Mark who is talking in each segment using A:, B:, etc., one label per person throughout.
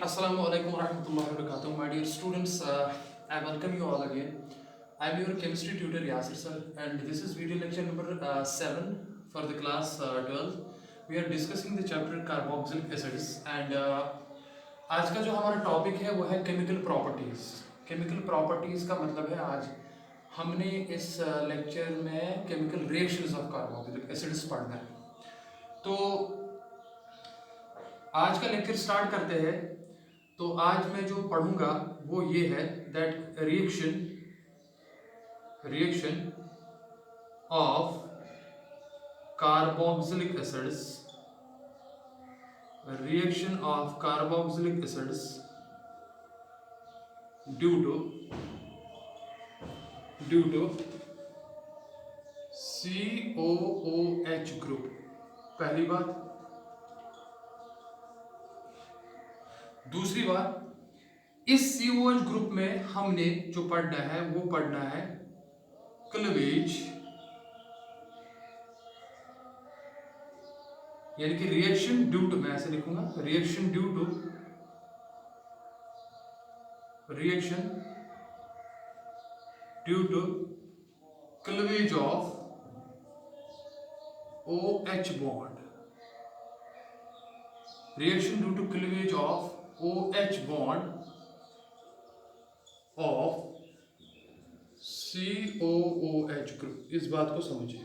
A: Assalamu alaikum warahmatullahi wabarakatuh. My dear students, I welcome you all again. I am your chemistry tutor Yasir sir, and this is video lecture number 7 for the class 12. We are discussing the chapter carboxylic acids and आज का जो हमारा topic है वो है chemical properties. Chemical properties का मतलब है आज हमने इस लेक्चर में chemical reactions of carboxylic acids पढ़ना है। तो आज का लेक्चर स्टार्ट करते हैं। तो आज मैं जो पढ़ूंगा वो ये है that reaction of carboxylic acids due to COOH group. पहली बात। दूसरी बात, इस COH ग्रुप में हमने जो पढ़ना है वो पढ़ना है क्लीवेज, यानी कि रिएक्शन ड्यू टू, मैं ऐसे लिखूंगा, reaction due to cleavage of OH bond, reaction due to cleavage of OH bond of COOH group. इस बात को समझिए,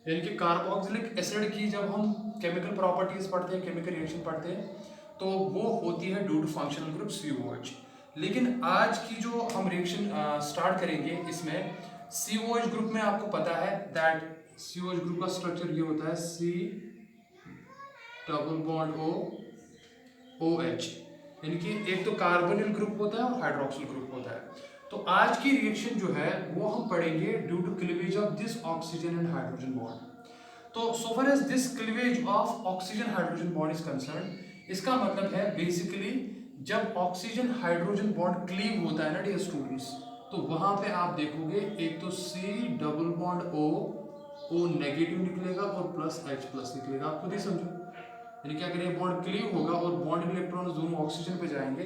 A: यानी कि कार्बोक्सिलिक एसिड की जब हम केमिकल प्रॉपर्टीज पढ़ते हैं, केमिकल रिएक्शन पढ़ते हैं, तो वो होती है due to functional group COOH। लेकिन आज की जो हम रिएक्शन स्टार्ट करेंगे इसमें COH ग्रुप में आपको पता है दैट COH ग्रुप का स्ट्रक्चर ये होता है C डबल बॉन्ड OH, यानी कि एक तो कार्बोनिल ग्रुप होता है और हाइड्रोक्सिल ग्रुप होता है। तो आज की रिएक्शन जो है वो हम पढ़ेंगे due to cleavage of this oxygen and hydrogen bond. तो so far as this cleavage of oxygen hydrogen bond is concern, इसका मतलब है बेसिकली जब ऑक्सीजन हाइड्रोजन बॉन्ड क्लीव होता है ना डियर स्टूडेंट्स, तो वहां पे आप देखोगे एक तो C double bond O negative निकलेगा और प्लस H प्लस निकलेगा। आप खुद ही समझो, यानी क्या करें, बॉन्ड क्लीव होगा और बॉन्ड इलेक्ट्रॉन दोनों ऑक्सीजन पे जाएंगे,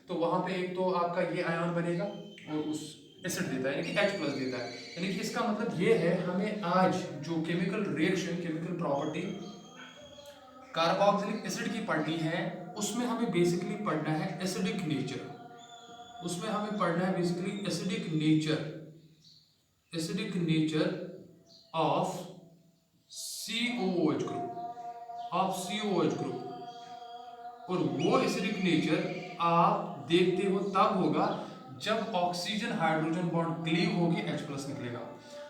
A: तो वहां पे एक तो आपका ये आयन बनेगा और उस एसिड देता है, यानी कि H प्लस देता है। यानी कि इसका मतलब ये है, हमें आज जो chemical reaction, chemical property carboxylic acid की पढ़नी है, उसमें हमें बेसिकली पढ़ना है एसिडिक नेचर। उसमें हमें पढ़ना है basically acidic nature of COOH group, और वो एसिडिक नेचर आप देखते हो तब होगा जब ऑक्सीजन हाइड्रोजन बॉन्ड क्लीव होगी, H प्लस निकलेगा।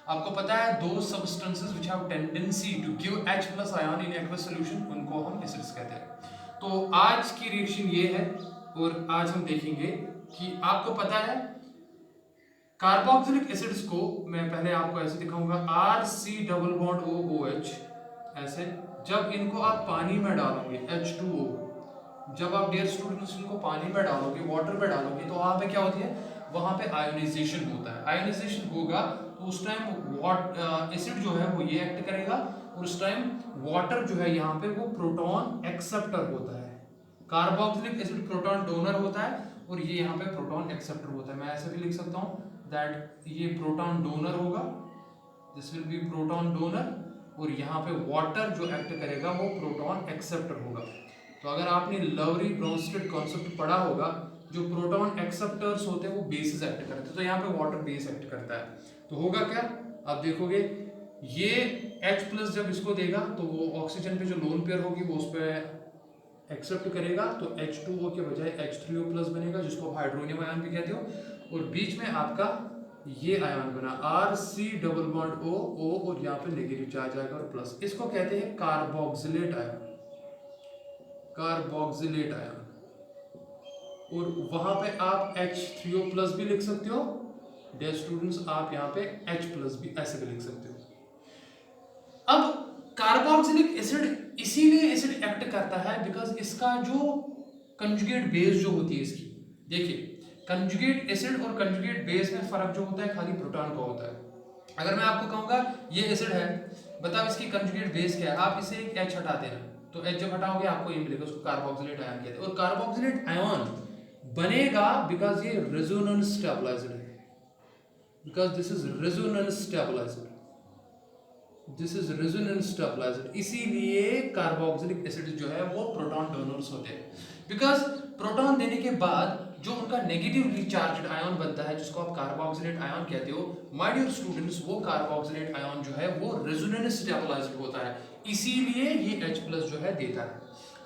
A: आपको पता है दो substances which have tendency to give H plus ion in aqueous solution, उनको हम एसिड्स कहते हैं। तो आज की रिएक्शन ये है, और आज हम देखेंगे कि आपको पता है कार्बोक्सिलिक एसिड्स को मैं पहले आपको ऐसे दिखाऊंगा, RC डबल बॉन्ड OOH, ऐसे जब इनको आप पानी में डालोगे H2O, जब आप डियर स्टूडेंट्स इनको पानी में डालोगे, वाटर में डालोगे, तो वहां पे क्या होती है, वहां पे आयोनाइजेशन होता है। आयोनाइजेशन होगा तो उस टाइम एसिड जो है वो ये एक्ट करेगा, और उस टाइम वाटर जो है यहाँ पे वो प्रोटॉन एक्सेप्टर होता है। कार्बोक्सिलिक एसिड प्रोटॉन डोनर होता है और ये यहाँ पे प्रोटॉन एक्सेप्टर होता है। मैं ऐसे भी लिख सकता हूँ दैट ये प्रोटॉन डोनर होगा, this will B proton donor, और यहाँ पे वाटर जो एक्ट करेगा वो प्रोटॉन एक्सेप्टर होगा। तो अगर आपने लवरी ब्रोंस्टेड कॉन्सेप्ट पढ़ा होगा, जो प्रोटॉन एक्सेप्टर्स होते हैं वो बेसिस एक्ट करते हैं, तो यहाँ पे वाटर बेस एक्ट करता है। तो होगा क्या, आप देखोगे ये H प्लस जब इसको देगा तो वो ऑक्सीजन पे जो लोन पेयर होगी वो उस पर एक्सेप्ट करेगा, तो H2O के बजाय H3O प्लस बनेगा, जिसको हाइड्रोनियम आयन भी कहते हो, और बीच में आपका ये आयन बना RC डबल बॉन्ड O, और यहाँ पे नेगेटिव चार्ज आएगा और प्लस, इसको कहते हैं कार्बोक्सिलेट आयन। और वहां पे आप H3O प्लस भी लिख सकते हो डियर स्टूडेंट्स, आप यहाँ पे H प्लस भी ऐसे भी लिख सकते हो। अब कार्बोक्सिलिक एसिड इसीलिए एसिड एक्ट करता है बिकॉज इसका जो कंजुगेट बेस जो होती है इसकी, देखिए कंजुगेट एसिड और कंजुगेट बेस में फर्क जो होता है खाली प्रोटॉन का होता है। अगर मैं आपको कहूंगा ये एसिड है, बताओ इसकी कंजुगेट बेस क्या है, आप इसे एक H हटा देना, तो H जब हटाओगे आपको ये मिलेगा, उसको कार्बोक्सिलेट आयन कहते हैं। और कार्बोक्सिलेट आयन बनेगा बिकॉज ये रेजोनेंस स्टेबलाइज्ड है, because this is resonance stabilized, this is resonance stabilized. इसीलिए कार्बोक्सिलिक एसिड जो है वो प्रोटॉन डोनर्स होते हैं, बिकॉज प्रोटॉन देने के बाद जो उनका नेगेटिवली चार्ज्ड आयन बनता है जिसको आप कार्बोक्सिलेट आयन कहते हो, माय डियर स्टूडेंट्स, वो कार्बोक्सिलेट आयन जो है वो रेजोनेंस स्टेबलाइज्ड होता है, इसीलिए ये H+ जो है देता है।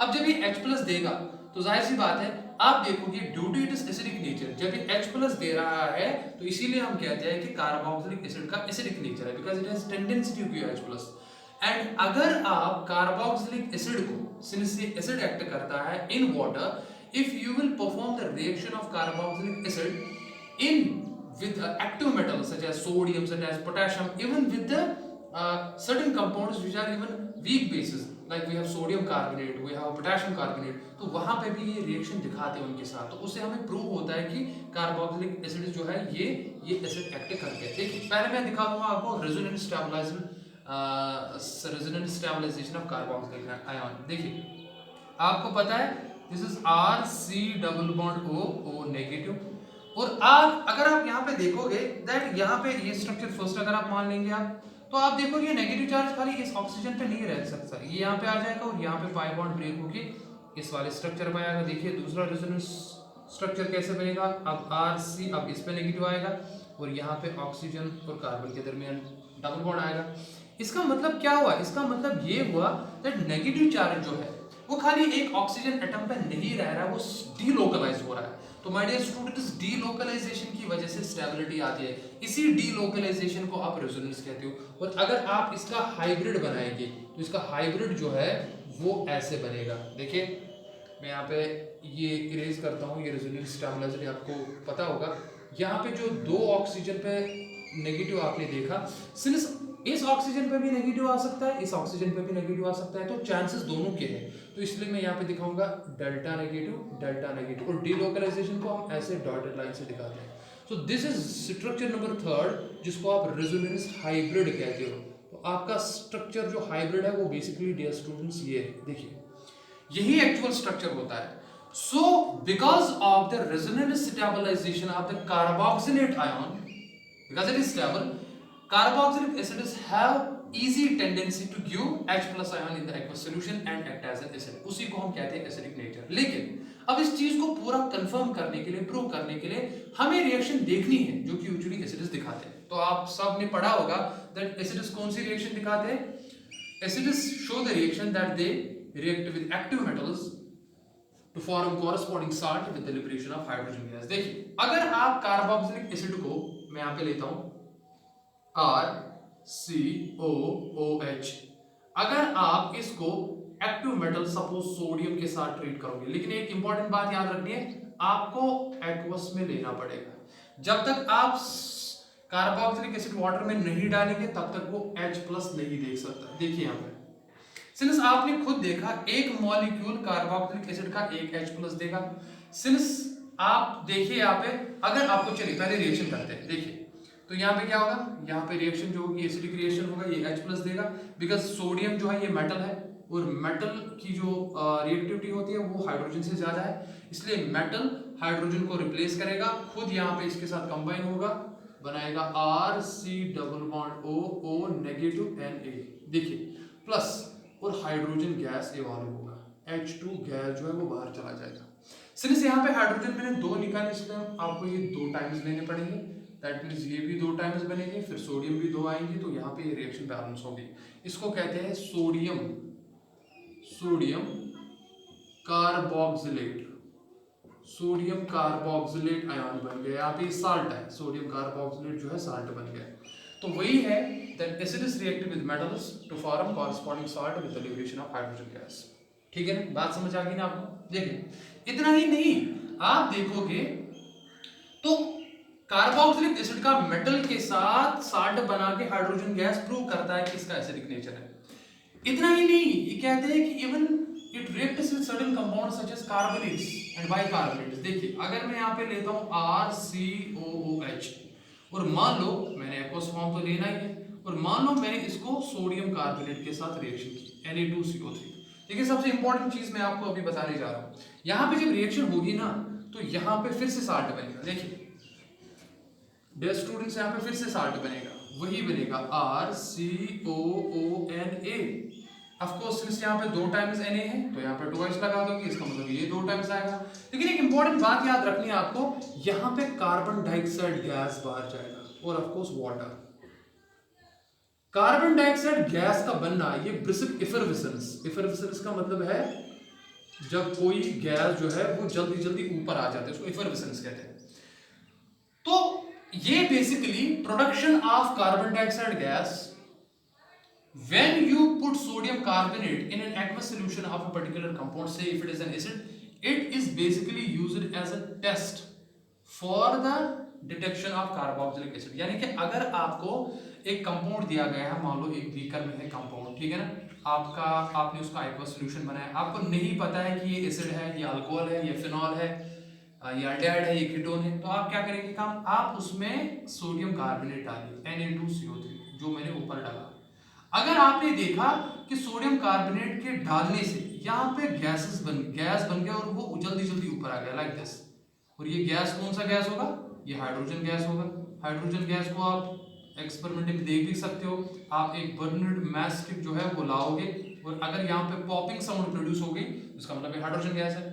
A: अब जब ये H+ देगा तो जाहिर सी बात है आप देखोगे due to its acidic nature, जब ये H+ दे रहा है तो इसीलिए हम कहते हैं कि कार्बोक्सिलिक एसिड का एसिडिक नेचर है, because it has tendency to give H+। And अगर आप कार्बोक्सिलिक एसिड को, सिंस ये एसिड एक्ट करता है in water, if you will perform the reaction of carboxylic acid in with active metals such as sodium, such as potassium, even with the certain compounds which are even weak bases like we have sodium carbonate, we have potassium carbonate, तो वहां पे भी ये reaction दिखाते हैं उनके साथ, तो उससे हमें प्रूव होता है कि कार्बोक्सिलिक एसिड जो है ये एसिड एक्ट करते हैं। देखिए पहले मैं दिखा दूंगा आपको resonance stabilization of carboxylic ion. देखिए आपको पता है this is RC double bond O negative, और आप अगर आप यहाँ पे देखोगे दैट यहाँ पे ये स्ट्रक्चर फर्स्ट अगर आप मान लेंगे आप, तो आप देखोगे नेगेटिव चार्ज खाली इस ऑक्सीजन पे नहीं रह सकता, ये यहाँ पे आ जाएगा और यहाँ पे पाई बॉन्ड ब्रेक होके इस वाले स्ट्रक्चर पे आएगा। देखिए दूसरा रेजोनेंस स्ट्रक्चर कैसे बनेगा, अब RC अब इस पे नेगेटिव आएगा और यहाँ पे ऑक्सीजन और कार्बन के दरमियान डबल बॉन्ड आएगा। इसका मतलब क्या हुआ, इसका मतलब ये हुआ दैट नेगेटिव चार्ज जो है वो खाली एक ऑक्सीजन एटम पे नहीं रह रहा है, वो डीलोकलाइज हो रहा है। तो माय डियर स्टूडेंट्स, डीलोकलाइजेशन की वजह से स्टेबिलिटी आती है, इसी डीलोकलाइजेशन को आप रेजोनेंस कहते हो। और अगर आप इसका हाइब्रिड बनाएंगे तो इसका हाइब्रिड जो है वो ऐसे बनेगा। देखिए मैं यहाँ पे ये इरेज करता हूँ, ये रेजोनेंस स्टेबलाइजर आपको पता होगा, यहाँ पे जो दो ऑक्सीजन पे नेगेटिव आपने देखा, सिंस इस ऑक्सीजन पे भी नेगेटिव आ सकता है, इस ऑक्सीजन पे भी नेगेटिव आ सकता है, तो चांसेस दोनों के हैं, तो इसलिए मैं यहाँ पे दिखाऊंगा डेल्टा नेगेटिव, और डीलोकलाइजेशन को हम ऐसे डॉटेड लाइन से दिखाते हैं। So this is structure number 3 जिसको आप रेजोनेंस हाइब्रिड कहते हो। तो आपका स्ट्रक्चर जो हाइब्रिड है वो बेसिकली डियर स्टूडेंट्स ये है, देखिए यही एक्चुअल स्ट्रक्चर होता है। So because of the resonance stabilization of the carboxylate ion, because it is stable, carboxylic acids have easy tendency to give H+ ion in the aqueous solution and act as an acid, उसी को हम कहते हैं acidic nature. लेकिन अब इस चीज को पूरा कंफर्म करने के लिए, प्रूव करने के लिए हमें रिएक्शन देखनी है जो कि यूजुअली एसिड्स दिखाते हैं। तो आप सब ने पढ़ा होगा दैट एसिड्स कौन सी रिएक्शन दिखाते हैं, acids show the reaction that they react with active metals to form corresponding salt with the liberation of hydrogen gas। देखिए अगर आप कार्बोक्सिलिक एसिड को, मैं यहाँ पे लेता हूँ RCOOH, अगर आप इसको एक्टिव मेटल सपोज सोडियम के साथ ट्रीट करोगे, लेकिन एक इंपॉर्टेंट बात याद रखनी है, आपको एक्वस में लेना पड़ेगा। जब तक आप कार्बोक्सिलिक एसिड वाटर में नहीं डालेंगे तब तक वो H+ नहीं देख सकता। देखिए यहाँ पे सिंस आपने खुद देखा एक मॉलिक्यूल कार्बोक्सिलिक एसिड का एक H+ देगा। सिंस आप देखिए यहाँ पे, अगर आपको, चलिए पहले रिएक्शन करते हैं। देखिए तो यहाँ पे क्या होगा, यहाँ पे रिएक्शन जो होगी एसिडिक रिएक्शन होगा, ये H+ देगा, बिकॉज सोडियम जो है ये मेटल है और मेटल की जो रिएक्टिविटी होती है वो हाइड्रोजन से ज्यादा है, इसलिए मेटल हाइड्रोजन को रिप्लेस करेगा, खुद यहाँ पे इसके साथ कंबाइन होगा, बनाएगा RC double bond O negative Na। देखिए प्लस और हाइड्रोजन गैस इवॉल्व होगा, H2 गैस जो है वो बाहर चला जाएगा। सिंस यहाँ पे हाइड्रोजन मैंने 2 निकाले, इसलिए आपको ये 2 टाइम्स लेने पड़ेंगे, दैट मींस ये भी 2 टाइम्स बनेंगे, फिर सोडियम भी 2 आएंगे, तो यहाँ पे ये रिएक्शन बैलेंस होगी। इसको कहते हैं सोडियम कार्बोक्सिलेट आयन बन गया। यहाँ पे साल्ट है, सोडियम कार्बोक्सिलेट जो है साल्ट बन गया। तो वही है that acids react with metals to form corresponding salt with the liberation of hydrogen gas। ठीक है ना, बात समझ आ गई ना आपको। देखिए इतना ही नहीं, आप देखोगे तो कार्बोक्सिलिक एसिड का मेटल के साथ साल्ट बना के हाइड्रोजन गैस प्रूव करता है कि इसका एसिडिक नेचर है। इतना ही नहीं, ये कहते हैं कि even it reacts with certain compounds such as carbonates and bicarbonates. देखिए अगर मैं यहाँ पे लेता हूँ RCOOH और मान लो मैंने एक्वस फॉर्म तो लेना ही है, और मान लो मैंने इसको सोडियम कार्बोनेट के साथ रिएक्शन की Na2CO3, देखिए सबसे इंपॉर्टेंट चीज मैं आपको अभी बताने जा रहा हूं, यहां पे जब रिएक्शन होगी ना तो यहां पे फिर से साल्ट बनेगा। देखिए डियर स्टूडेंट्स यहां पे फिर से साल्ट बनेगा, वही बनेगा RCOONA। ऑफ कोर्स सिंस यहाँ पे 2 टाइम्स Na है तो यहाँ पे ट्वाइस लगा दोगे, इसका मतलब ये 2 टाइम्स आएगा। लेकिन एक इंपॉर्टेंट बात याद रखनी है आपको, यहाँ पे कार्बन डाइऑक्साइड गैस बाहर जाएगा और of course water. Carbon dioxide gas का बनना ये ब्रिस्क इफरविसेंस, इफरविसेंस का मतलब है जब कोई गैस जो है वो जल्दी जल्दी ऊपर आ जाती है, उसको इफरविसेंस कहते हैं। तो ये basically production of carbon dioxide gas when you put sodium carbonate in an aqueous solution of a particular compound, say if it is an acid, it is basically used as a test for the detection of carboxylic acid। यानी कि अगर आपको एक compound दिया गया है, मान लो एक बीकर में है कंपाउंड, ठीक है ना, आपने उसका एक्वस सॉल्यूशन बनाया, आपको नहीं पता है कि ये एसिड है, ये अल्कोहल है, ये फिनॉल है, ये अल्डिहाइड है, ये कीटोन है, तो आप क्या करेंगे काम, आप उसमें सोडियम कार्बोनेट डालिए Na2CO3 जो मैंने ऊपर डाला। अगर आपने देखा कि सोडियम कार्बोनेट के डालने से यहाँ पे गैस बन गया और वो जल्दी जल्दी ऊपर आ गया लाइक दिस, और ये गैस कौन सा गैस होगा, ये हाइड्रोजन गैस होगा। हाइड्रोजन गैस को आप एक्सपेरिमेंट में देख भी सकते हो, आप एक बर्नड मैच स्टिक जो है वो लाओगे और अगर यहाँ पे पॉपिंग साउंड प्रोड्यूस होगी इसका मतलब ये हाइड्रोजन गैस है।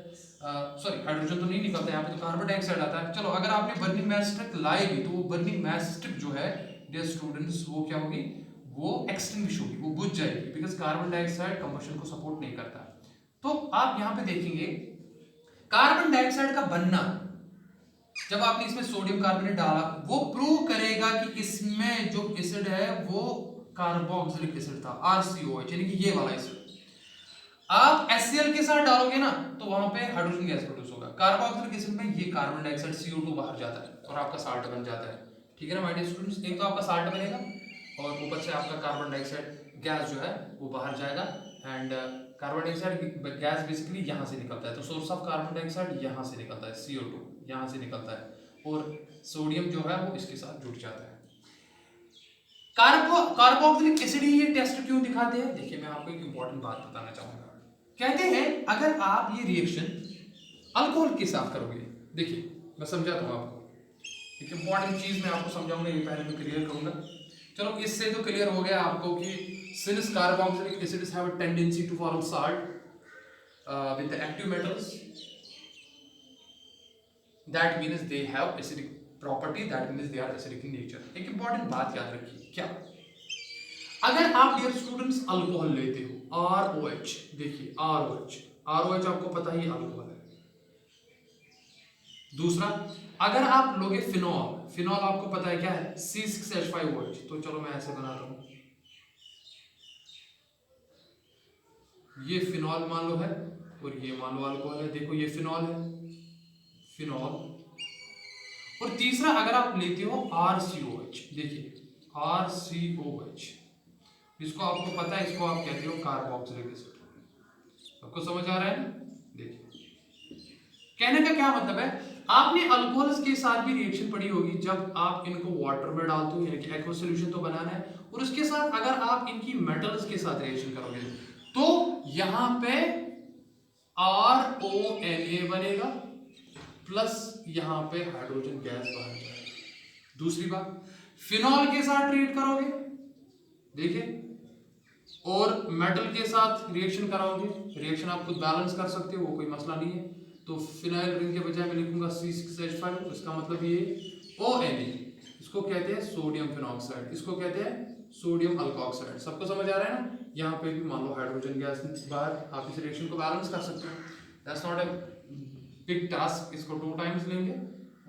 A: सॉरी हाइड्रोजन तो नहीं निकलता यहाँ पे, तो कार्बन डाइऑक्साइड आता है। चलो अगर आपने बर्निंग मैच स्टिक लाई भी तो वो बर्निंग मैच स्टिक जो है डियर स्टूडेंट्स वो क्या होगी, वो एक्सटिंग्विश होगी, वो बुझ जाएगी, बिकॉज कार्बन डाइऑक्साइड कंबशन को सपोर्ट नहीं करता। तो आप यहां पे देखेंगे कार्बन डाइऑक्साइड का बनना जब आपने इसमें सोडियम कार्बोनेट डाला वो प्रूव करेगा कि इसमें जो एसिड है वो कार्बोक्सिलिक एसिड था, RCOH, यानी कि ये वाला एसिड। आप HCl के साथ डालोगे ना तो वहां पे हाइड्रोजन गैस प्रोड्यूस होगा, कार्बोक्सिलिक एसिड में ये कार्बन डाइऑक्साइड CO2 बाहर जाता है और आपका साल्ट बन जाता है। ठीक है ना माय डियर स्टूडेंट्स, एक तो आपका साल्ट बनेगा और ऊपर से आपका कार्बन डाइऑक्साइड गैस जो है वो बाहर जाएगा। And carbon dioxide gas basically यहाँ से निकलता है, तो सोर्स ऑफ कार्बन डाइऑक्साइड यहाँ से निकलता है, CO2 यहाँ से निकलता है और सोडियम जो है वो इसके साथ जुड़ जाता है। कार्बोक्सिलिक एसिड ये टेस्ट क्यों दिखाते हैं, देखिए मैं आपको एक इंपॉर्टेंट बात बताना चाहूंगा। कहते हैं अगर आप ये रिएक्शन अल्कोहल के साथ करोगे, देखिए मैं समझाता हूँ आपको, एक इंपॉर्टेंट चीज मैं आपको समझाऊंगा, ये पहले मैं क्लियर करूंगा। चलो इससे तो क्लियर हो गया आपको कि since carboxylic acids have a tendency to form salt with the active metals, that means they have acidic property, that means they are acidic in nature। एक इंपॉर्टेंट बात याद रखिए, क्या अगर आप डियर स्टूडेंट्स अल्कोहल लेते हो ROH, देखिए ROH आपको पता ही अल्कोहल है। दूसरा अगर आप लोगे फिनॉल आपको पता है क्या है, C6H5OH। तो चलो मैं ऐसे बनाता हूं, ये फिनॉल मान लो है और ये मान लो अल्कोहल है। देखो ये फिनॉल है, फिनॉल। और तीसरा अगर आप लेते हो RCOH, देखिए RCOH, इसको आपको पता है, इसको आप कहते हो कार्बोक्सिलिक एसिड। आपको समझ आ रहा है ना? देखिए कहने का क्या मतलब है, आपने अल्कोहल्स के साथ भी रिएक्शन पढ़ी होगी, जब आप इनको वाटर में डालते हो यानी कि एक्वस सॉल्यूशन तो बनाना है, और उसके साथ अगर आप इनकी मेटल्स के साथ रिएक्शन करोगे तो यहां पे RONA बनेगा प्लस यहां पे हाइड्रोजन गैस बाहर जाएगा। दूसरी बात फिनॉल के साथ ट्रीट करोगे, देखिए, और मेटल के साथ रिएक्शन कराओगे, रिएक्शन आप खुद बैलेंस कर सकते हो, वो कोई मसला नहीं है। तो फिनाइल रिंग के बजाय मैं लिखूंगा C6H5, इसका मतलब ये ONA, इसको कहते हैं सोडियम फिनॉक्साइड, इसको कहते हैं सोडियम अल्कोक्साइड। सबको समझ आ रहा है ना? यहाँ पे भी मान लो हाइड्रोजन गैस बाहर, आप इस रिएक्शन को बैलेंस कर सकते हो, that's not a big task. इसको 2 टाइम्स लेंगे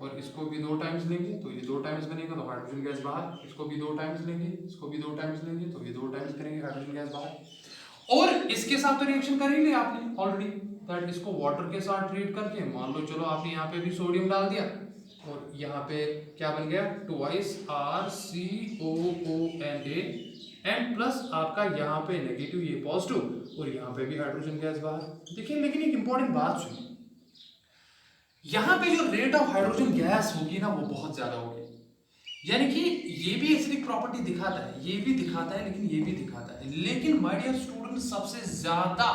A: और इसको भी 2 टाइम्स लेंगे तो ये 2 टाइम्स बनेगा, तो हाइड्रोजन गैस बाहर। इसको भी 2 टाइम्स लेंगे, इसको भी 2 टाइम्स लेंगे तो ये 2 टाइम्स करेंगे, हाइड्रोजन गैस बाहर। और इसके साथ तो रिएक्शन कर ही लिया आपने ऑलरेडी, दैट इसको वाटर के साथ ट्रीट करके मान लो चलो आपने यहाँ पे भी सोडियम डाल दिया और यहाँ पे क्या बन गया, ट्वाइस RCOONA एंड प्लस आपका यहाँ पे नेगेटिव, ये पॉजिटिव, और यहाँ पे भी हाइड्रोजन गैस बाहर। देखिए लेकिन एक इंपॉर्टेंट बात सुनिए, यहाँ पे जो रेट ऑफ हाइड्रोजन गैस होगी ना वो बहुत ज्यादा होगी, यानी कि ये भी एसिडिक प्रॉपर्टी दिखाता है, ये भी दिखाता है, लेकिन ये भी दिखाता है। लेकिन माय डियर स्टूडेंट सबसे ज्यादा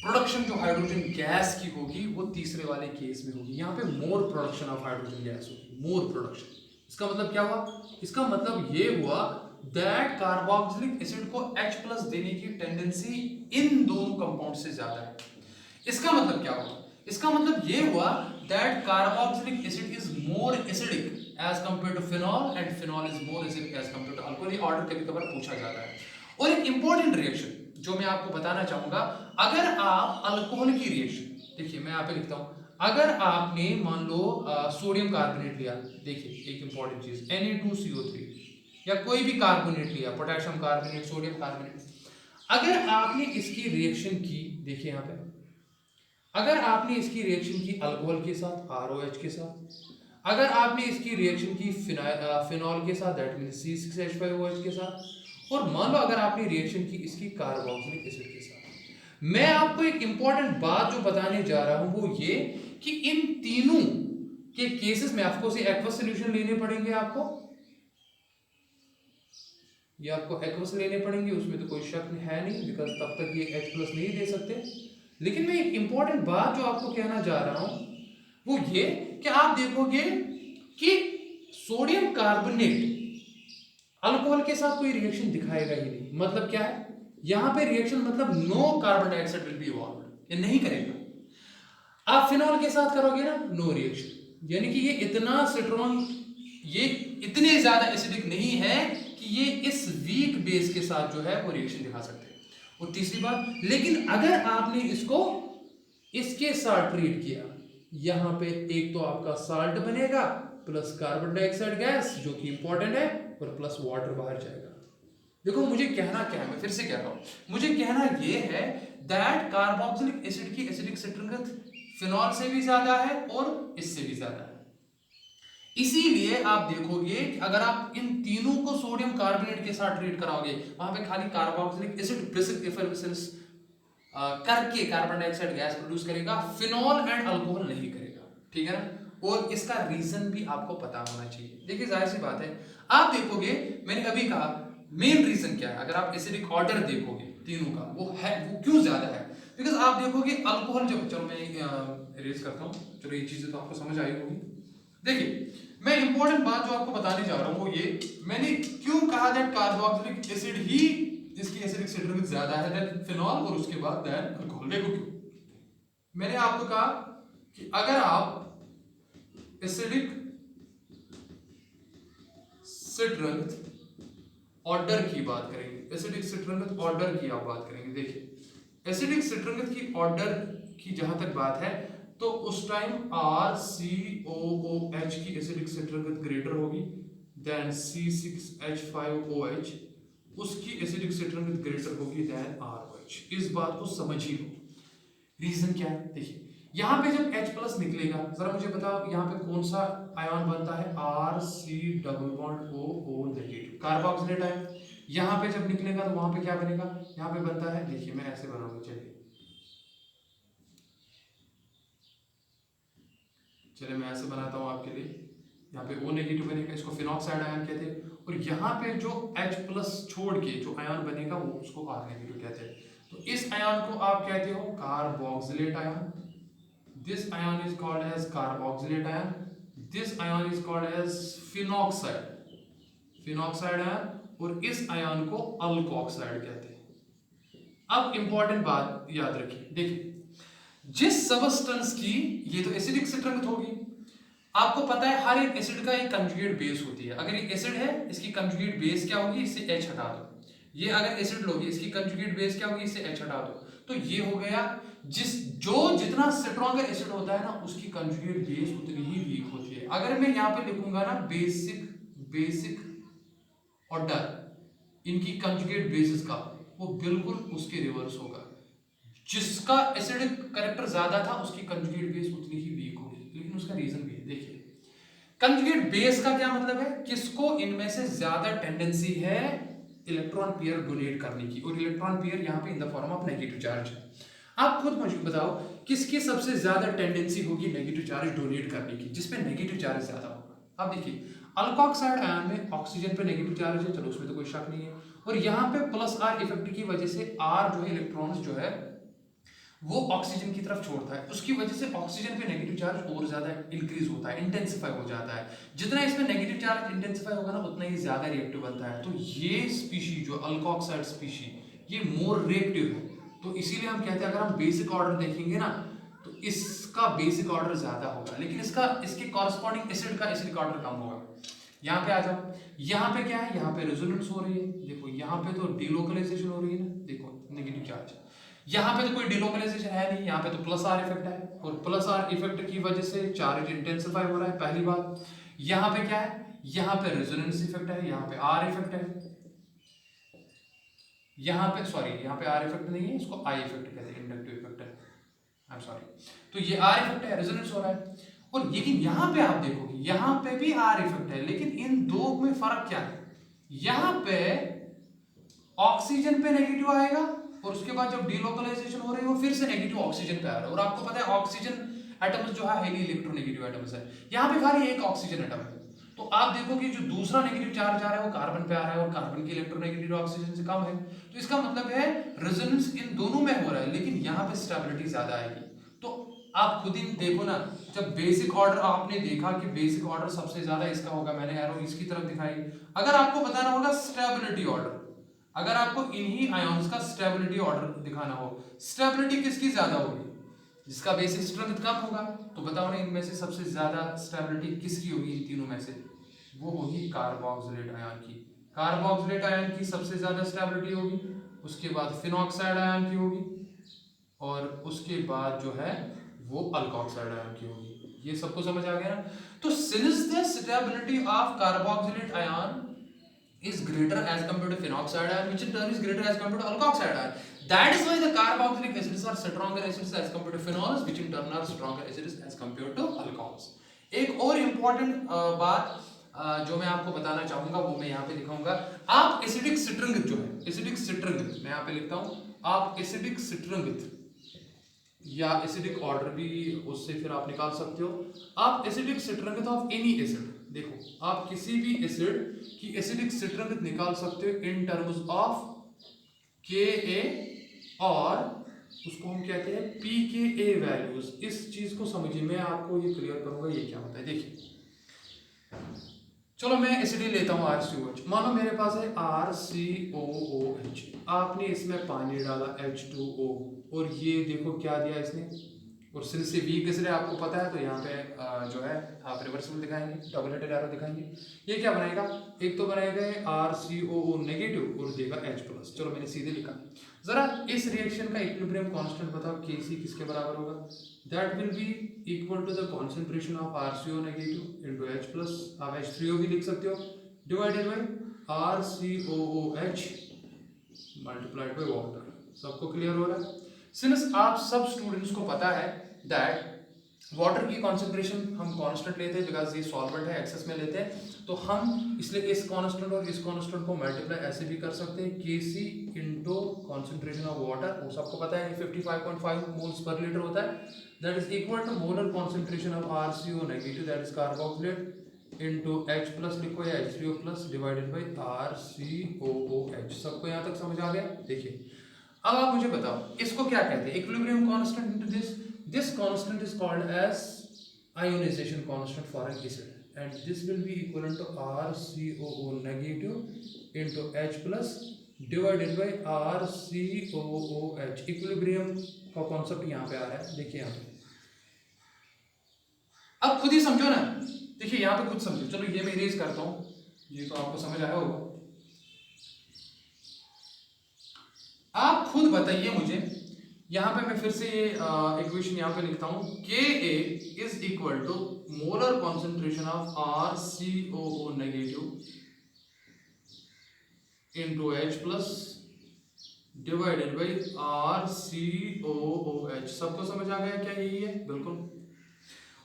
A: प्रोडक्शन जो हाइड्रोजन गैस की होगी वो तीसरे वाले केस में होगी। यहाँ पे मोर प्रोडक्शन ऑफ हाइड्रोजन गैस होगी, मोर प्रोडक्शन। इसका मतलब क्या हुआ? इसका मतलब ये हुआ दैट कार्बोक्सिलिक एसिड को H+ देने की टेंडेंसी इन दोनों कंपाउंड से ज्यादा है। इसका मतलब क्या हुआ? इसका मतलब ये हुआ that carboxylic acid is more acidic as compare to phenol and phenol is more acidic as compare to alcohol. ये ऑर्डर कभी कभार पूछा जाता है। और एक इंपॉर्टेंट रिएक्शन जो मैं आपको बताना चाहूंगा, अगर आप अल्कोहल की रिएक्शन, देखिए मैं यहाँ पे लिखता हूं, अगर आपने मान लो सोडियम कार्बोनेट लिया, देखिए एक इंपॉर्टेंट चीज Na2CO3 या कोई भी कार्बोनेट लिया, पोटेशियम कार्बोनेट, सोडियम कार्बोनेट, अगर आपने इसकी रिएक्शन की, देखिए यहाँ पे अगर आपने इसकी रिएक्शन की अल्कोहल के साथ ROH के साथ, अगर आपने इसकी रिएक्शन की फिनॉल के साथ दैट मींस C6H5OH के साथ, और मान लो अगर आपने रिएक्शन की इसकी कार्बोक्सिलिक एसिड के साथ, मैं आपको एक इंपॉर्टेंट बात जो बताने जा रहा हूं वो ये कि इन तीनों के केसेस में आपको से एक्वस सॉल्यूशन लेने पड़ेंगे। आपको ये आपको एक्वस लेने पड़ेंगे, उसमें तो कोई शक है नहीं, बिकॉज तब तक ये H+ नहीं दे सकते। लेकिन मैं एक इंपॉर्टेंट बात जो आपको कहना जा रहा हूं वो ये कि आप देखोगे कि सोडियम कार्बोनेट अल्कोहल के साथ कोई रिएक्शन दिखाएगा ही नहीं। मतलब क्या है यहां पे रिएक्शन, मतलब no carbon dioxide will be evolved, ये नहीं करेगा। आप फिनॉल के साथ करोगे ना, नो रिएक्शन, यानी कि ये इतना स्ट्रॉन्ग, ये इतने ज्यादा एसिडिक नहीं है कि ये इस वीक बेस के साथ जो है वो रिएक्शन दिखा सकते हैं। और तीसरी बात, लेकिन अगर आपने इसको इसके साथ ट्रीट किया, यहां पे एक तो आपका साल्ट बनेगा प्लस कार्बन डाइऑक्साइड गैस जो कि इंपॉर्टेंट है, और प्लस वाटर बाहर जाएगा। देखो मुझे कहना क्या है, मैं फिर से कह रहा हूं, मुझे कहना यह है दैट कार्बोक्सिलिक एसिड की एसिडिक स्ट्रेंथ फिनॉल से भी ज्यादा है और इससे भी ज्यादा है। इसीलिए आप देखोगे कि अगर आप इन तीनों को सोडियम कार्बोनेट के साथ ट्रीट कराओगे, वहां पे खाली कार्बोक्सिलिक एसिड बेसिक एफिशिएंसी करके कार्बन डाइऑक्साइड गैस प्रोड्यूस करेगा, फिनॉल एंड अल्कोहल नहीं करेगा। ठीक है ना? और इसका रीजन भी आपको पता होना चाहिए। देखिए जाहिर सी बात है, आप देखोगे मैंने अभी कहा मेन रीजन क्या है, अगर आप एसिडिक ऑर्डर देखोगे तीनों का, वो है वो क्यों ज्यादा है, बिकॉज आप देखोगे अल्कोहल जो, चलो मैं इरेज करता हूँ, चलो ये चीजें तो आपको समझ आई होगी। देखिए मैं इंपॉर्टेंट बात जो आपको बताने जा रहा हूँ वो ये, मैंने क्यों कहा दैट कार्बोक्सिलिक एसिड ही इसकी एसिडिक स्ट्रेंथ ज्यादा है देन फिनॉल और उसके बाद देन अल्कोहल। देखो क्यों, मैंने आपको कहा कि अगर आप एसिडिक स्ट्रेंथ ऑर्डर की बात करेंगे, एसिडिक स्ट्रेंथ ऑर्डर की आप बात करेंगे, देखिए एसिडिक स्ट्रेंथ की ऑर्डर की जहां तक बात है तो उस टाइम RCOOH की एसिडिक स्ट्रेंथ ग्रेटर होगी देन C6H5OH, उसकी एसिडिक स्ट्रेंथ ग्रेटर होगी देन ROH। इस बात को समझ ही लो। रीजन क्या है, देखिए यहां पे जब H+ निकलेगा, जरा मुझे बताओ यहां पे कौन सा आयन बनता है, RC+OO नेगेटिव कार्बोक्सिलेट आयन। यहां पे जब निकलेगा तो वहां पे क्या बनेगा, यहां पे बनता है, देखिए मैं ऐसे बनाऊंगा, चलिए मैं ऐसे बनाता हूं आपके लिए, यहाँ पे O नेगेटिव बनेगा, इसको फिनॉक्साइड आयन कहते हैं। और यहाँ पे जो H+ छोड़ के जो आयन बनेगा वो उसको R नेगेटिव कहते हैं। तो इस आयन को आप कहते हो carboxylate ion, this ion is called as carboxylate ion, this ion is called as phenoxide, phenoxide ion, और इस आयन को अल्कोक्साइड कहते हैं। अब इंपॉर्टेंट बात याद रखिए, देखिए जिस सबस्टेंस की, ये तो एसिडिक स्ट्रेंथ होगी, आपको पता है हर एक एसिड का एक कंजुगेट बेस होती है। अगर ये एसिड है इसकी कंजुगेट बेस क्या होगी, इससे H हटा दो। ये अगर एसिड लोगे इसकी कंजुगेट बेस क्या होगी, इससे H हटा दो। तो ये हो गया, जितना स्ट्रॉन्गर एसिड होता है ना उसकी कंजुगेट बेस उतनी ही वीक होती है। अगर मैं यहाँ पे लिखूंगा ना बेसिक ऑर्डर इनकी कंजुगेट बेसिस का, वो बिल्कुल उसके रिवर्स होगा। जिसका एसिडिक कैरेक्टर ज्यादा था उसकी कंजुगेट बेस उतनी ही वीक होगी। लेकिन उसका रीजन भी है, देखिए कंजुगेट बेस का क्या मतलब है, किसको इनमें से ज्यादा टेंडेंसी है इलेक्ट्रॉन पेयर डोनेट करने की, और इलेक्ट्रॉन पेयर यहाँ पे in the form of negative charge है। आप खुद मुझे बताओ किसकी सबसे ज्यादा टेंडेंसी होगी नेगेटिव चार्ज डोनेट करने की, जिसपे नेगेटिव चार्ज ज्यादा होगा। अब देखिए अल्कोक्साइड आयन में ऑक्सीजन पे नेगेटिव चार्ज है, चलो उसमें तो कोई शक नहीं है, और यहाँ पे +R इफेक्ट की वजह से R जो है इलेक्ट्रॉन्स जो है वो ऑक्सीजन की तरफ छोड़ता है, उसकी वजह से ऑक्सीजन पे नेगेटिव चार्ज और ज्यादा इंक्रीज होता है, इंटेंसिफाई हो जाता है। जितना इसमें नेगेटिव चार्ज इंटेंसिफाई होगा ना उतना ही ज्यादा रिएक्टिव बनता है। तो ये स्पीशी जो अल्कोक्साइड स्पीशी ये मोर रिएक्टिव है। तो इसीलिए हम कहते हैं अगर हम बेसिक ऑर्डर देखेंगे ना तो इसका बेसिक ऑर्डर ज्यादा होगा, लेकिन इसके कॉरस्पॉन्डिंग एसिड का एसिडिक ऑर्डर कम होगा। यहाँ पे आ जाओ, यहाँ पे क्या है, यहाँ पे रेजोनेंस हो रही है, देखो यहाँ पे तो डिलोकलाइजेशन हो रही है ना, देखो नेगेटिव चार्ज। यहाँ पे तो कोई डिलोकलाइजेशन है नहीं, यहाँ पे तो प्लस आर इफेक्ट है, और प्लस आर इफेक्ट की वजह से चार्ज इंटेंसिफाई हो रहा है, पहली बात। यहाँ पे क्या है, यहाँ पे रेजोनेंस इफेक्ट है, यहाँ पे आर इफेक्ट है, यहाँ पे सॉरी यहाँ पे आर इफेक्ट नहीं है, इसको आई इफेक्ट कहते हैं, इंडक्टिव इफेक्ट है, आई एम सॉरी। तो ये आर इफेक्ट है, रेजोनेंस हो रहा है। और लेकिन यहाँ पे आप देखोगे यहाँ पे भी आर इफेक्ट है, लेकिन इन दो में फर्क क्या है, यहाँ पे ऑक्सीजन पे नेगेटिव आएगा और उसके बाद जब डिलोकलाइजेशन हो रही है वो फिर से नेगेटिव ऑक्सीजन पे आ रहा है। और आपको पता है ऑक्सीजन एटम्स जो है हाईली इलेक्ट्रोनेगेटिव एटम्स है, यहाँ पे खाली एक ऑक्सीजन एटम है। तो आप देखोगे जो दूसरा नेगेटिव चार्ज आ रहा है वो कार्बन पे आ रहा है, और कार्बन की इलेक्ट्रोनेगेटिव ऑक्सीजन से कम है। तो इसका मतलब है रेजोनेंस इन दोनों में हो रहा है, लेकिन यहाँ पे स्टेबिलिटी ज्यादा आएगी। तो आप खुद ही देखो ना, जब बेसिक ऑर्डर आपने देखा कि बेसिक ऑर्डर सबसे ज्यादा इसका होगा, मैंने एरो इसकी तरफ दिखाई। अगर आपको बताना होगा स्टेबिलिटी ऑर्डर, अगर आपको इन्हीं आयंस का स्टेबिलिटी ऑर्डर दिखाना हो, स्टेबिलिटी किसकी ज्यादा होगी, जिसका बेसिक स्ट्रेंथ कम होगा, तो बताओ ना इनमें से सबसे ज्यादा स्टेबिलिटी किसकी होगी, इन तीनों में से? वो होगी कार्बोक्सिलेट आयन की। कार्बोक्सिलेट आयन की सबसे ज्यादा स्टेबिलिटी होगी, उसके बाद फिनॉक्साइड आयन की होगी, और उसके बाद जो है वो अल्कोक्साइड आयन की होगी। ये सबको समझ आ गया ना? तो since the stability of carboxylate ion is greater as compared to phenoxide ion, which in turn is greater as compared to alkoxide ion. That is why the carboxylic acids are stronger acids as compared to phenols, which in turn are stronger acids as compared to alcohols. एक और important बात जो मैं आपको बताना चाहूंगा वो मैं यहाँ पे लिखाऊंगा। आप एसिडिक सिट्रंगित जो है, एसिडिक सिट्रंगित मैं यहाँ पे लिखता हूँ, आप एसिडिक सिट्रंगित या एसिडिक ऑर्डर भी उससे फिर आप निकाल सकते हो। आप एसिडिक सिट्रंगित ऑफ एनी एसिड, देखो आप किसी भी एसिड की एसिडिक सिट्रंगित निकाल सकते हो इन टर्म्स ऑफ Ka, और उसको हम कहते हैं pKa वैल्यूज। इस चीज को समझिए, मैं आपको ये क्लियर करूंगा ये क्या होता है। देखिए चलो मैं एसिड लेता हूँ RCOH, मानो मेरे पास है RCOOH, आपने इसमें पानी डाला H2O, और ये देखो क्या दिया इसने, और सिंस से वीक एसिड है आपको पता है, तो यहाँ पे जो है आप रिवर्सिबल दिखाएंगे, डबल हेडेड एरो दिखाएंगे। ये क्या बनाएगा, एक तो बनाएगा RCOO नेगेटिव और देगा H+। चलो मैंने सीधे लिखा। जरा इस रिएक्शन का इक्विलिब्रियम कांस्टेंट बताओ, Kc किसके बराबर होगा? That will be equal to the concentration of RCO negative into H+, आप H3O भी लिख सकते हो, divided by RCOOH multiplied by water. सबको क्लियर हो रहा है? सिंस आप सब स्टूडेंट्स को पता है दैट वाटर की कॉन्सेंट्रेशन हम कांस्टेंट लेते हैं, बिकॉज ये सॉल्वेंट है, एक्सेस में लेते हैं, तो हम इसलिए इस कांस्टेंट और इस कांस्टेंट को मल्टीप्लाई ऐसे भी कर सकते हैं, Kc into concentration of water, वो सबको पता है 55.5 मोल्स पर लीटर होता है, that is equal to molar concentration of RCO negative, that is carboxylate into H+ लिखो या H3O+ डिवाइडेड बाय RCOOH। सबको यहाँ तक समझ आ गया? देखिए अब आप मुझे बताओ इसको क्या कहते हैं, equilibrium constant into this constant is called as ionization constant for an acid, and this will be equivalent to RCOO negative into H+ divided by RCOOH। Equilibrium का कॉन्सेप्ट यहाँ पे आ रहा है, देखिए यहाँ पे, अब खुद ही समझो ना, देखिए यहाँ पे खुद समझो। चलो ये मैं इरेज करता हूँ, ये तो आपको समझ आया होगा। आप खुद बताइए मुझे, यहाँ पे मैं फिर से ये इक्वेशन यहाँ पे लिखता हूँ, Ka is equal to molar concentration of RCOO negative into H+ divided by RCOOH। सबको समझ आ गया क्या यही है? बिल्कुल।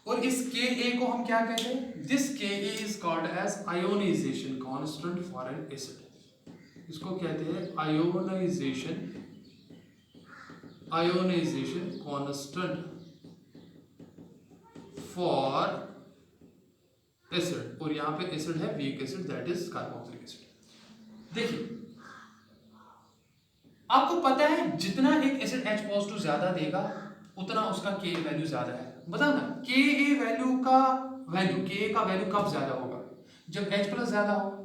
A: और इस Ka को हम क्या कहते हैं? This Ka is called as ionization constant for an acid. इसको कहते हैं आयोनाइजेशन कांस्टेंट फॉर एसिड, और यहाँ पे एसिड है weak acid, that is carboxylic acid. देखिए आपको पता है जितना एक एसिड H पॉजिटिव ज्यादा देगा उतना उसका Ka वैल्यू ज्यादा है। बताओ ना Ka वैल्यू का वैल्यू कब ज्यादा होगा? जब H प्लस ज्यादा होगा।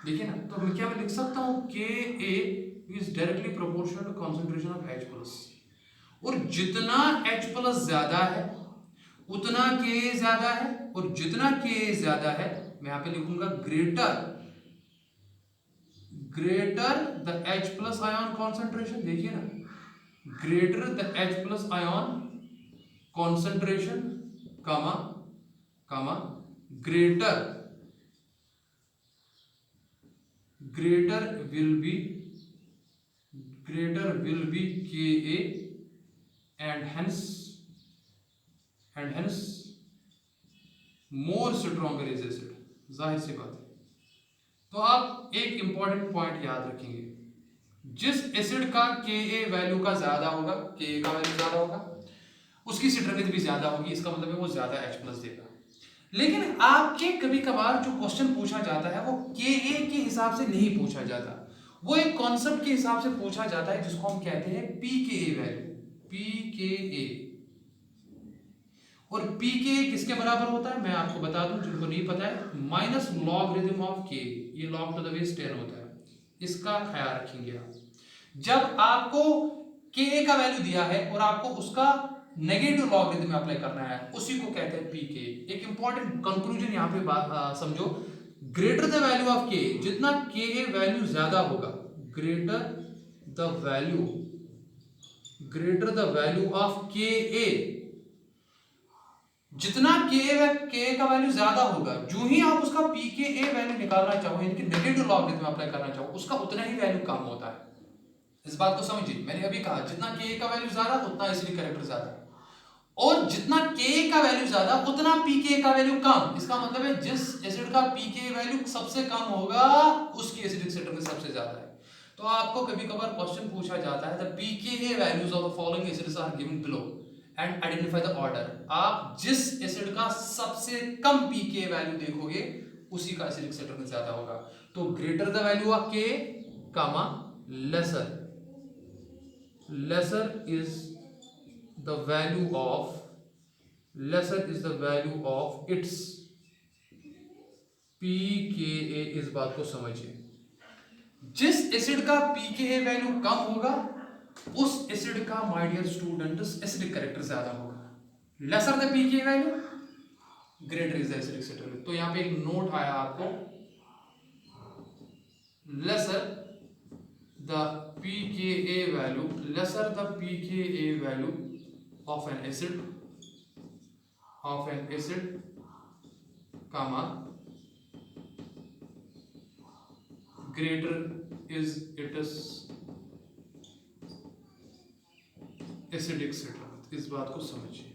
A: देखिए ना, तो मैं क्या लिख सकता हूँ, Ka is directly proportional to concentration of H plus. और जितना H प्लस ज्यादा है उतना Ka ज्यादा है, और जितना Ka ज्यादा है मैं यहां पे लिखूंगा greater the H plus ion concentration. देखिए ना, greater the H plus ion concentration comma comma greater greater will be Ka and hence more stronger is acid। जाहिर सी बात है। तो आप एक इंपॉर्टेंट पॉइंट याद रखेंगे, जिस एसिड का Ka वैल्यू का ज्यादा होगा, Ka का वैल्यू ज्यादा होगा, उसकी स्ट्रेंथ भी ज्यादा होगी। इसका मतलब है वो ज्यादा H प्लस देगा। लेकिन आपके कभी कभार जो क्वेश्चन पूछा जाता है वो Ka के हिसाब से नहीं पूछा जाता, वो एक कॉन्सेप्ट के हिसाब से पूछा जाता है जिसको हम कहते हैं pKa वैल्यू, pKa। और pKa किसके बराबर होता है मैं आपको बता दूं जिनको नहीं पता है, माइनस लॉगरिथम ऑफ K। ये log टू द बेस 10 होता है, इसका ख्याल रखेंगे आप। जब आपको Ka का वैल्यू दिया है और आपको उसका नेगेटिव लॉगरिथम अप्लाई करना है, उसी को कहते हैं pK। एक इंपॉर्टेंट कंक्लूजन यहाँ पे बात समझो, greater the value of K, जितना Ka वैल्यू ज्यादा होगा, greater the value of Ka, जितना Ka का वैल्यू ज्यादा होगा, जो ही आप उसका pKa वैल्यू निकालना चाहो, यानी कि नेगेटिव लॉगरिथम अप्लाई करना चाहो, उसका उतना ही वैल्यू कम होता है। इस बात को समझिए, मैंने अभी कहा जितना Ka का वैल्यू ज्यादा उतना एसिडिक कैरेक्टर ज्यादा, और जितना Ka का वैल्यू ज्यादा उतना pKa का वैल्यू कम। इसका मतलब है जिस एसिड का pKa वैल्यू सबसे कम होगा उसकी एसिडिक स्ट्रेंथ सबसे ज्यादा है। तो आपको कभी कभार क्वेश्चन पूछा जाता है, the pKa values of the following acids are given below and identify the order. आप जिस एसिड का सबसे कम pKa वैल्यू देखोगे उसी का एसिडिक स्ट्रेंथ ज्यादा होगा। तो greater the value of Ka comma lesser is the value of its pKa। इस बात को समझिए, जिस एसिड का pKa वैल्यू कम होगा उस एसिड का my dear students acidic character ज्यादा होगा। Lesser the pKa value, greater is the acidic strength. तो यहां पे एक नोट आया आपको, lesser the pKa value of an acid comma greater is its acidic strength। इस बात को समझिए,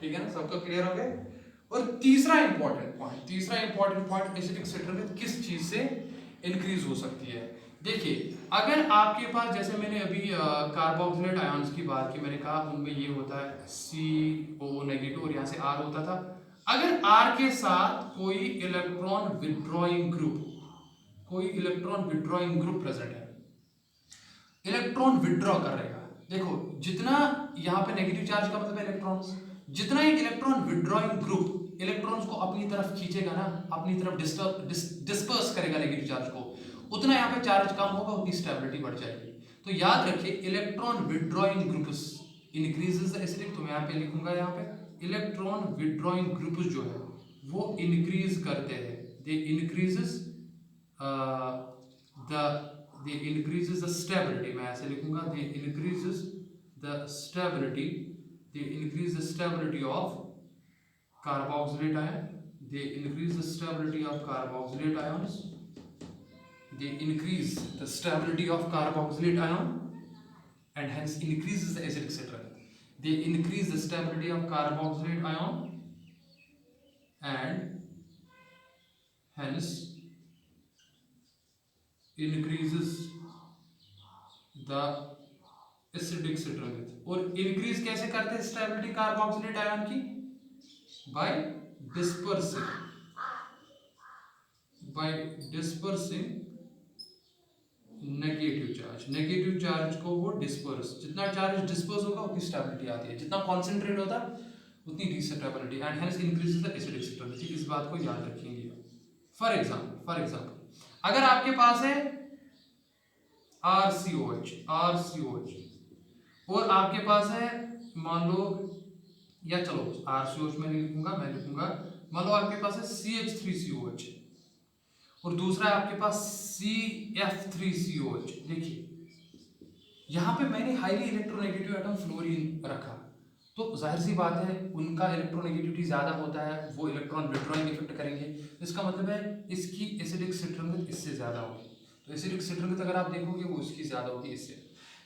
A: ठीक है ना, सबका क्लियर हो गया। और तीसरा इंपॉर्टेंट पॉइंट एसिडिक स्ट्रेंथ किस चीज से इंक्रीज हो सकती है। देखिए, अगर आपके पास, जैसे मैंने अभी कार्बोक्सिलेट आयंस की बात की, मैंने कहा उनमें ये होता है CO नेगेटिव और यहाँ से R होता था। अगर R के साथ कोई इलेक्ट्रॉन विड्रॉइंग ग्रुप प्रेजेंट है, इलेक्ट्रॉन विड्रॉ कर रहेगा। देखो, जितना यहाँ पे नेगेटिव चार्ज का मतलब है इलेक्ट्रॉन्स, जितना एक इलेक्ट्रॉन विड्रॉइंग ग्रुप इलेक्ट्रॉन्स को अपनी तरफ खींचेगा ना, अपनी तरफ डिस्पर्स करेगा नेगेटिव चार्ज को, उतना यहाँ पे चार्ज कम होगा, उतनी स्टेबिलिटी बढ़ जाएगी। तो याद रखिए, electron withdrawing groups increases the acidic. तो मैं यहाँ पे लिखूंगा, यहाँ पे इलेक्ट्रॉन विड्रॉइंग ग्रुप्स जो है वो इंक्रीज करते हैं, दे increases the stability। मैं ऐसे लिखूंगा, they increase the stability of carboxylate ion, they increase the stability of carboxylate ions, they increase the stability of carboxylate ion and hence increases the acidic strength। they increase the stability of carboxylate ion and hence increases the acidic strength। और increase कैसे करते हैं stability carboxylate ion की? Bye dispersing negative charge को वो disperse, जितना charge disperse होगा उतनी स्टेबिलिटी आती है, जितना कॉन्सेंट्रेट होता है उतनी destability, and hence increases the acidic stability. इस बात को याद रखेंगे। फॉर एग्जांपल अगर आपके पास है RCOH और आपके पास है, मान लो, या चलो RCOH में नहीं लिखूंगा, मैं लिखूंगा, मान लो आपके पास है CH3COH और दूसरा है आपके पास CF3COH। देखिए यहाँ पे मैंने हाईली इलेक्ट्रोनेगेटिव एटम फ्लोरीन रखा, तो जाहिर सी बात है उनका इलेक्ट्रोनेगेटिविटी ज़्यादा होता है, वो इलेक्ट्रॉन विड्रॉइंग इफेक्ट करेंगे। इसका मतलब है इसकी एसिडिक स्थिरांक इससे ज़्यादा होगी, तो एसिडिक स्थिरांक अगर आप देखोगे वो इसकी ज़्यादा होगी इससे।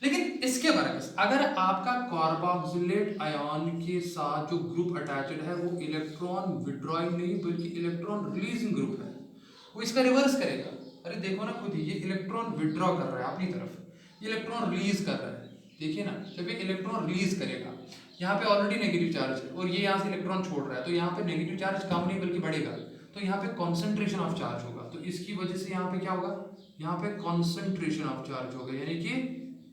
A: लेकिन इसके बरक्स अगर आपका कार्बोक्सिलेट आयन के साथ जो ग्रुप अटैच्ड है वो इलेक्ट्रॉन विड्रॉइंग नहीं बल्कि इलेक्ट्रॉन रिलीजिंग ग्रुप है, वो इसका रिवर्स करेगा। अरे देखो ना खुद ही, ये इलेक्ट्रॉन विड्रॉ कर रहा है अपनी तरफ, इलेक्ट्रॉन रिलीज कर रहा है। देखिए ना, जब ये इलेक्ट्रॉन रिलीज करेगा, यहाँ पे ऑलरेडी नेगेटिव चार्ज है और ये यहाँ से इलेक्ट्रॉन छोड़ रहा है, तो यहाँ पे नेगेटिव चार्ज कम नहीं बल्कि बढ़ेगा, तो यहाँ पे कॉन्सेंट्रेशन ऑफ चार्ज होगा, तो इसकी वजह से यहाँ पे क्या होगा, यहाँ पे कॉन्सेंट्रेशन ऑफ चार्ज होगा, यानी कि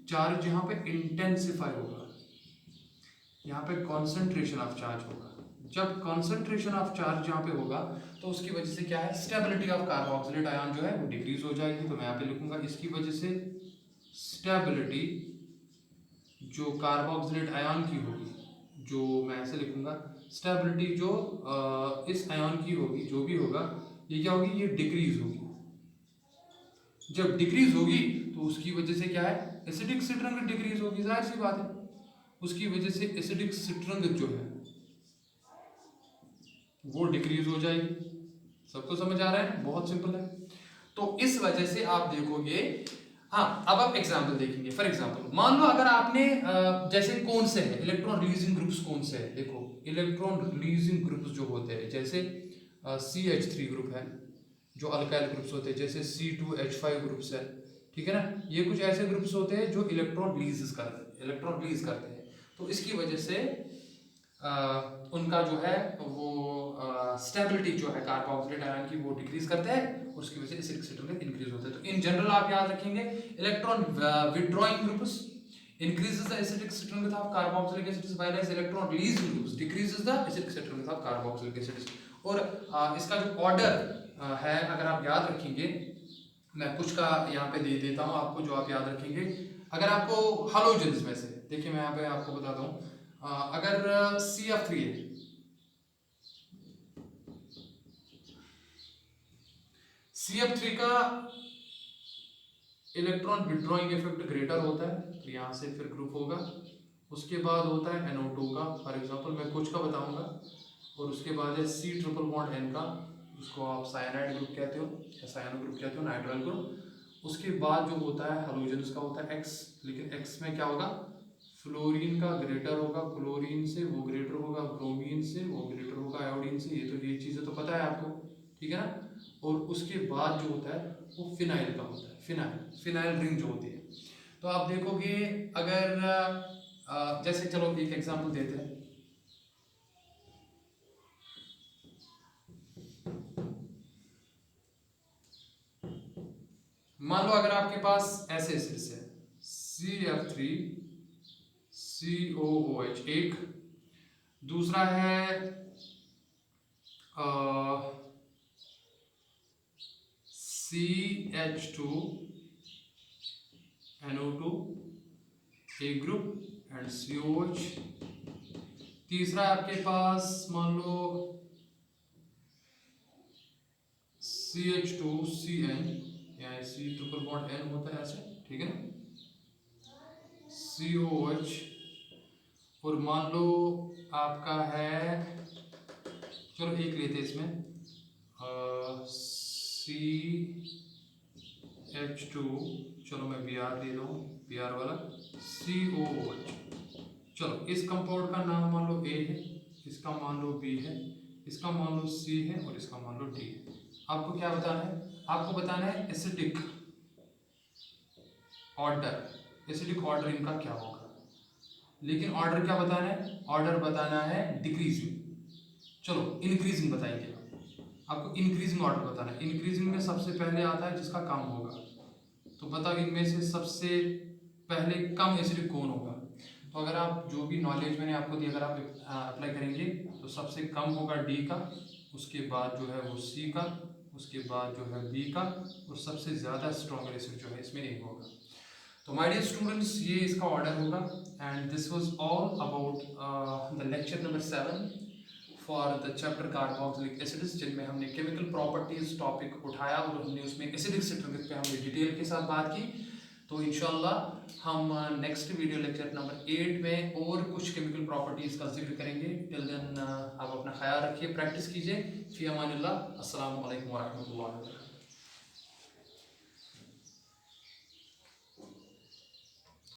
A: चार्ज यहाँ पे इंटेंसिफाई होगा, यहाँ पे कॉन्सेंट्रेशन ऑफ चार्ज होगा। जब कॉन्सेंट्रेशन ऑफ चार्ज यहाँ पे होगा तो उसकी वजह से क्या है, स्टेबिलिटी ऑफ कार्बोक्सिलेट आयन जो है वो डिक्रीज हो जाएगी। तो मैं यहाँ पे लिखूंगा इसकी वजह से स्टेबिलिटी जो कार्बोक्सिलेट आयन की होगी, जो मैं ऐसे लिखूंगा, स्टेबिलिटी जो इस आयन की होगी, जो भी होगा, ये क्या होगी, ये डिक्रीज होगी। जब डिक्रीज होगी तो उसकी वजह से क्या है, एसिडिक स्थिरांक डिक्रीज होगी, जाहिर सी बात है, उसकी वजह से एसिडिक स्थिरांक जो है वो डिक्रीज हो जाएगी। सबको समझ आ रहा है, बहुत सिंपल है। तो इस वजह से आप देखोगे, हाँ अब आप एग्जांपल देखेंगे। फॉर एग्जांपल मान लो अगर आपने जैसे कौन से है इलेक्ट्रॉन रिलीजिंग ग्रुप्स, कौन से है, देखो इलेक्ट्रॉन रिलीजिंग ग्रुप्स जो होते हैं, जैसे CH3 ग्रुप है, जो अल्काइल ग्रुप्स होते हैं, जैसे C2H5 ग्रुप्स है, ठीक है ना, ये कुछ ऐसे ग्रुप्स होते हैं जो इलेक्ट्रॉन रिलीज करते हैं। तो इसकी वजह से उनका जो है वो स्टेबिलिटी जो है कार्बोक्सिलेट आयन की वो डिक्रीज करते हैं, उसकी वजह से एसिडिक स्थिरांक इंक्रीज होता है। तो इन जनरल आप याद रखेंगे, electron withdrawing groups increases the acidic strength of carboxylic acids whereas electron releasing groups decreases the acidic strength of carboxylic acids। और इसका जो ऑर्डर है अगर आप याद रखेंगे, मैं कुछ का यहाँ पे दे देता हूँ आपको जो आप याद रखेंगे। अगर आपको हालोजेंस में से देखिए, मैं यहाँ पे आपको बताता हूँ, अगर CF3 है, CF3 का इलेक्ट्रॉन विड्रॉइंग इफेक्ट ग्रेटर होता है, तो यहाँ से फिर ग्रुप होगा। उसके बाद होता है NO2 का, फॉर एग्जांपल मैं कुछ का बताऊंगा, और उसके बाद है C ट्रिपल बॉन्ड N का, जिसको आप साइनाइड ग्रुप कहते हो या साइनो ग्रुप कहते हो, नाइट्राइल ग्रुप। उसके बाद जो होता है हालोजेंस का होता है X, लेकिन X में क्या होगा, फ्लोरीन का ग्रेटर होगा, क्लोरीन से वो ग्रेटर होगा, ब्रोमीन से वो ग्रेटर होगा, आयोडीन से, ये चीज़ें तो पता है आपको, ठीक है ना। और उसके बाद जो होता है वो फिनाइल का होता है, फिनाइल रिंग जो होती है। तो आप देखोगे अगर जैसे चलो एक एग्जांपल देते हैं, मान लो अगर आपके पास ऐसे है CF3 COOH एक, दूसरा है CH2 NO2 एक ग्रुप एंड COH, तीसरा आपके पास मान लो CH2CN या C ट्रिपल बॉन्ड N होता है ऐसे, ठीक है ना, COH, और मान लो आपका है, चलो एक लेते हैं इसमें, CH2, चलो मैं Br ले रहा हूँ, Br वाला, COOH। चलो इस कंपाउंड का नाम मान लो A है, इसका मान लो B है, इसका मान लो C है और इसका मान लो D है। आपको क्या बताना है, आपको बताना है एसिडिक ऑर्डर इनका क्या होगा। लेकिन ऑर्डर क्या बताना है, ऑर्डर बताना है डिक्रीजिंग, चलो इंक्रीजिंग बताएंगे आपको, इंक्रीजिंग ऑर्डर बताना है। इंक्रीजिंग में सबसे पहले आता है जिसका कम होगा, तो बताओ इनमें से सबसे पहले कम एसिडिक कौन होगा। तो अगर आप जो भी नॉलेज मैंने आपको दी अगर आप अप्लाई करेंगे तो सबसे कम होगा डी का, उसके बाद जो है वो सी का, उसके बाद जो है बी का, और सबसे ज़्यादा स्ट्रॉन्गर एसिड जो है इसमें ए होगा। तो माय डियर स्टूडेंट्स ये इसका ऑर्डर होगा। And this was all about the lecture number 7 for the chapter carboxylic acids, जिनमें हमने केमिकल प्रॉपर्टीज टॉपिक उठाया और हमने उसमें एसिडिक सिट्रिक पे हमने डिटेल के साथ बात की। तो इंशाल्लाह हम नेक्स्ट वीडियो लेक्चर नंबर 8 में और कुछ केमिकल प्रॉपर्टीज़ का जिक्र करेंगे। टिल देन आप अपना ख्याल रखिए, प्रैक्टिस कीजिए। फी अमानिल्लाह, अस्सलामु अलैकुम व रहमतुल्लाहि व बरकातहू।